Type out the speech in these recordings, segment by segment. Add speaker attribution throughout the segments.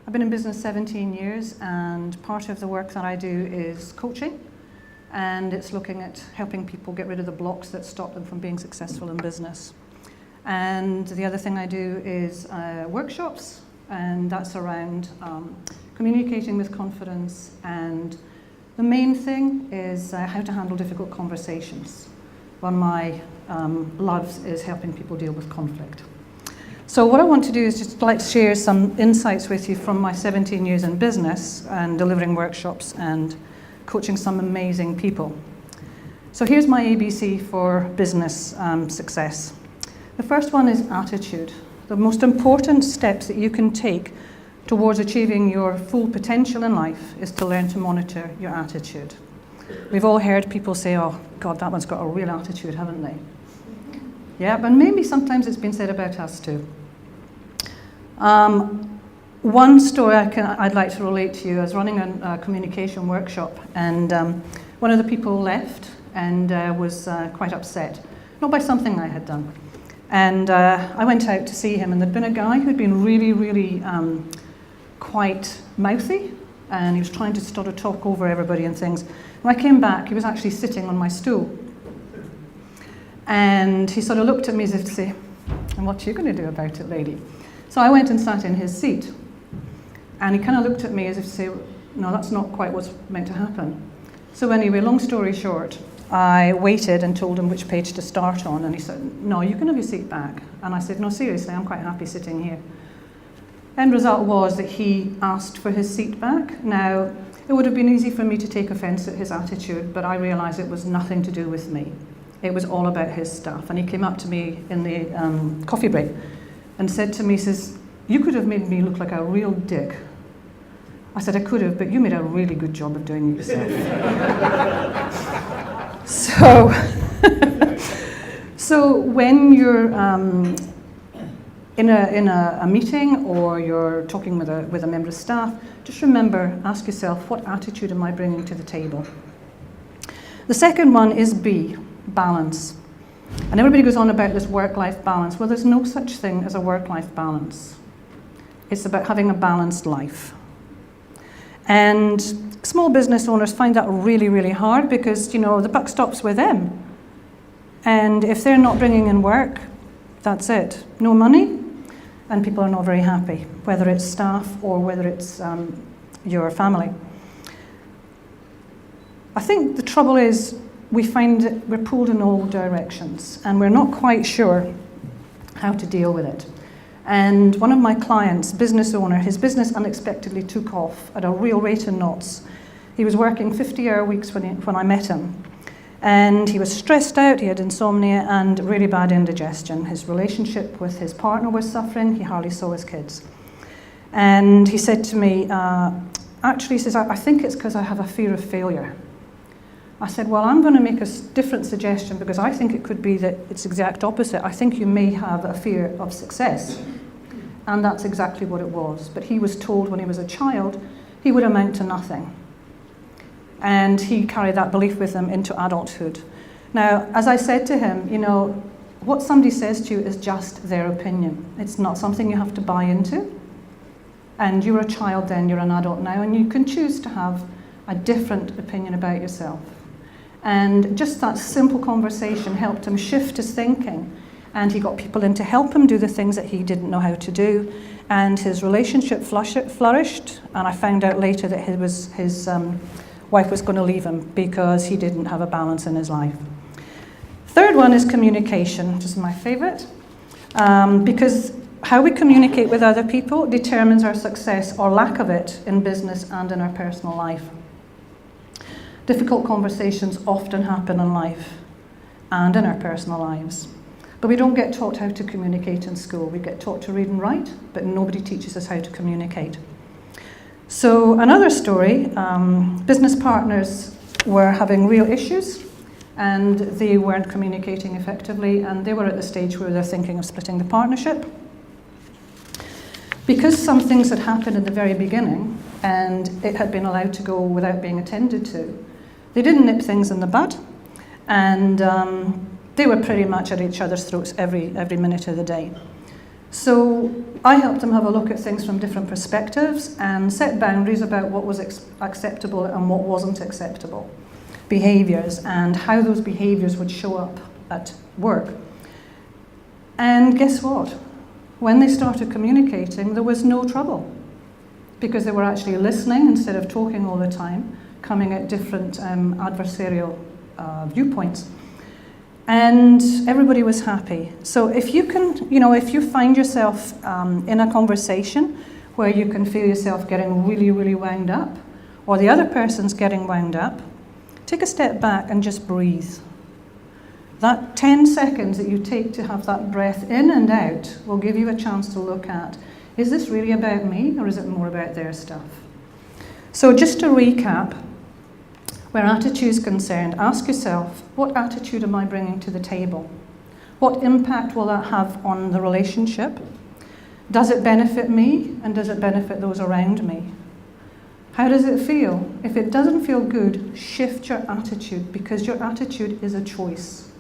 Speaker 1: I've been in business 17 years, and part of the work that I do is coaching, and it's looking at helping people get rid of the blocks that stop them from being successful in business. And the other thing I do is workshops, and that's around communicating with confidence, and the main thing is how to handle difficult conversations. One of my loves is helping people deal with conflict. So what I want to do is just like to share some insights with you from my 17 years in business and delivering workshops and coaching some amazing people. So here's my ABC for business success. The first one is attitude. The most important steps that you can take towards achieving your full potential in life is to learn to monitor your attitude. We've all heard people say, oh, God, that one's got a real attitude, haven't they? Yeah, but maybe sometimes it's been said about us too. One story I'd like to relate to you. I was running a communication workshop, and one of the people left and was quite upset, not by something I had done. And I went out to see him, and there'd been a guy who'd been really quite mouthy, and he was trying to sort of talk over everybody and things. When I came back, he was actually sitting on my stool. And he sort of looked at me as if to say, and what are you going to do about it, lady? So I went and sat in his seat. And he kind of looked at me as if to say, no, that's not quite what's meant to happen. So anyway, long story short, I waited and told him which page to start on. And he said, no, you can have your seat back. And I said, no, seriously, I'm quite happy sitting here. End result was that he asked for his seat back. Now, it would have been easy for me to take offence at his attitude, but I realised it was nothing to do with me. It was all about his stuff. And he came up to me in the coffee break and said to me, he says, you could have made me look like a real dick. I said, I could have, but you made a really good job of doing it yourself. So when you're in a meeting, or you're talking with a member of staff, just remember, ask yourself, what attitude am I bringing to the table? The second one is B, balance. And everybody goes on about this work-life balance. Well, there's no such thing as a work-life balance. It's about having a balanced life. And small business owners find that really hard because, you know, the buck stops with them. And if they're not bringing in work, that's it. No money, and people are not very happy, whether it's staff or whether it's your family. I think the trouble is we find that we're pulled in all directions, and we're not quite sure how to deal with it. And one of my clients, business owner, his business unexpectedly took off at a real rate in knots. He was working 50-hour weeks when I met him. And he was stressed out, he had insomnia and really bad indigestion. His relationship with his partner was suffering, he hardly saw his kids. And he said to me, actually, he says, I think it's because I have a fear of failure. I said, well, I'm going to make a different suggestion, because I think it could be that it's the exact opposite. I think you may have a fear of success. And that's exactly what it was. But he was told when he was a child he would amount to nothing. And he carried that belief with him into adulthood. Now, as I said to him, you know, what somebody says to you is just their opinion. It's not something you have to buy into. And you're a child then, you're an adult now, and you can choose to have a different opinion about yourself. And just that simple conversation helped him shift his thinking. And he got people in to help him do the things that he didn't know how to do. And his relationship flourished. And I found out later that his wife was going to leave him because he didn't have a balance in his life. Third one is communication, which is my favorite. Because how we communicate with other people determines our success or lack of it in business and in our personal life. Difficult conversations often happen in life and in our personal lives. But we don't get taught how to communicate in school. We get taught to read and write, but nobody teaches us how to communicate. So another story, business partners were having real issues, and they weren't communicating effectively, and they were at the stage where they're thinking of splitting the partnership. Because some things had happened in the very beginning, and it had been allowed to go without being attended to, they didn't nip things in the bud, and they were pretty much at each other's throats every minute of the day. So I helped them have a look at things from different perspectives and set boundaries about what was acceptable and what wasn't acceptable behaviours, and how those behaviours would show up at work. And guess what? When they started communicating, there was no trouble, because they were actually listening instead of talking all the time, coming at different adversarial viewpoints. And everybody was happy. So if you can, if you find yourself in a conversation where you can feel yourself getting really, really wound up, or the other person's getting wound up, take a step back and just breathe. That 10 seconds that you take to have that breath in and out will give you a chance to look at, is this really about me, or is it more about their stuff? So just to recap, where attitude is concerned, ask yourself, what attitude am I bringing to the table? What impact will that have on the relationship? Does it benefit me, and does it benefit those around me? How does it feel? If it doesn't feel good, shift your attitude, because your attitude is a choice.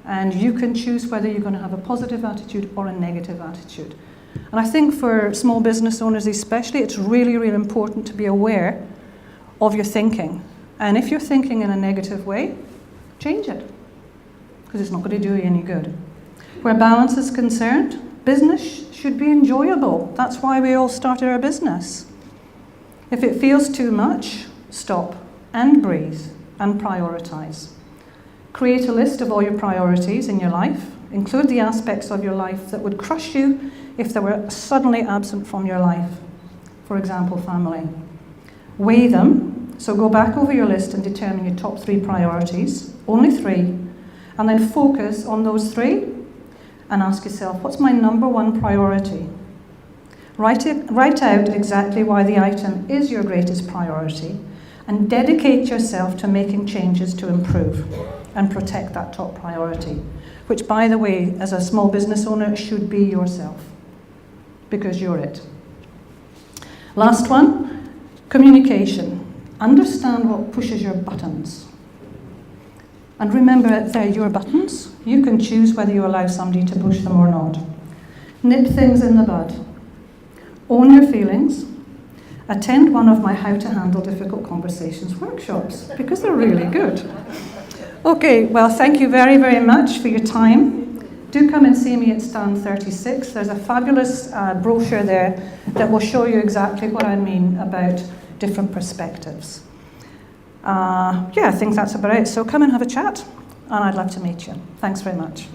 Speaker 1: And you can choose whether you're going to have a positive attitude or a negative attitude. And I think for small business owners especially, it's really, really important to be aware of your thinking. And if you're thinking in a negative way, change it, because it's not going to do you any good. Where balance is concerned, business should be enjoyable. That's why we all started our business. If it feels too much, stop and breathe and prioritize. Create a list of all your priorities in your life. Include the aspects of your life that would crush you if they were suddenly absent from your life. For example, family. Weigh them. So go back over your list and determine your top 3 priorities, only 3, and then focus on those 3 and ask yourself, what's my number 1 priority? Write out exactly why the item is your greatest priority, and dedicate yourself to making changes to improve and protect that top priority, which, by the way, as a small business owner, should be yourself, because you're it. Last one, communication. Understand what pushes your buttons. And remember, they're your buttons. You can choose whether you allow somebody to push them or not. Nip things in the bud. Own your feelings. Attend one of my How to Handle Difficult Conversations workshops, because they're really good. Okay, well, thank you very, very much for your time. Do come and see me at stand 36. There's a fabulous brochure there that will show you exactly what I mean about different perspectives. I think that's about it. So come and have a chat, and I'd love to meet you. Thanks very much.